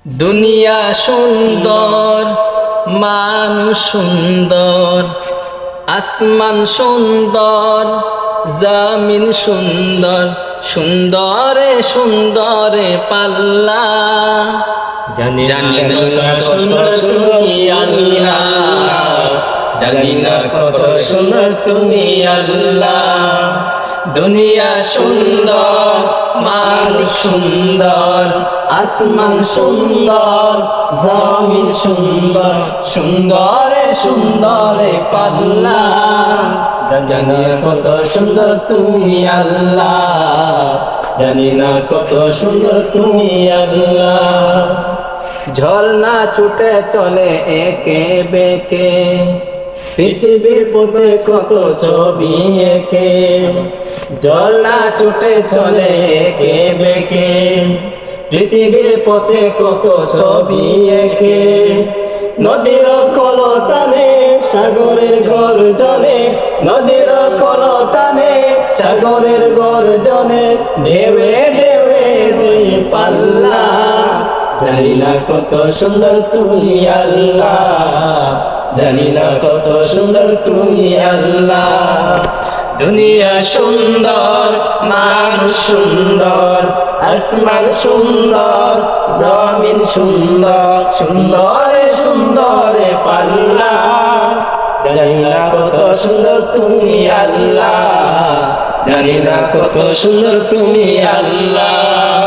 দুনিয়া সুন্দর, মানুষ সুন্দর, আসমান সুন্দর, জমিন সুন্দর, সুন্দরে সুন্দরে পাল্লা। জানি না সুন্দর তুমি আল্লাহ, জানি না কত সুন্দর তুমি আল্লাহ। দুনিয়া সুন্দর, মানুষ সুন্দর, আসমান সুন্দর, জমিন সুন্দর, সুন্দরে সুন্দরে পাল্লা। জানি না কত সুন্দর তুমি আল্লাহ, জানি না কত সুন্দর তুমি আল্লাহ। ঝর্ণা ছুটে চলে একে বেঁকে, পৃথিবীর পথে কত ছবি এঁকে। ঝর্ণা ছুটে চলে একে বেঁকে, পৃথিবীর পথে কত ছবি এঁকে। নদীর কলতানে সাগরের গর্জনে, নদীর কলতানে সাগরের গর্জনে, ঢেউে ঢেউে দুই পাল্লা। জানি না কত সুন্দর তুমি আল্লাহ, জানি না কত সুন্দর তুমি আল্লাহ। দুনিয়া সুন্দর, মানুষ সুন্দর, আসমান সুন্দর, জমিন সুন্দর, সুন্দরে সুন্দরে পাল্লা। জানি না কত সুন্দর তুমি আল্লাহ, জানি না কত সুন্দর তুমি আল্লাহ।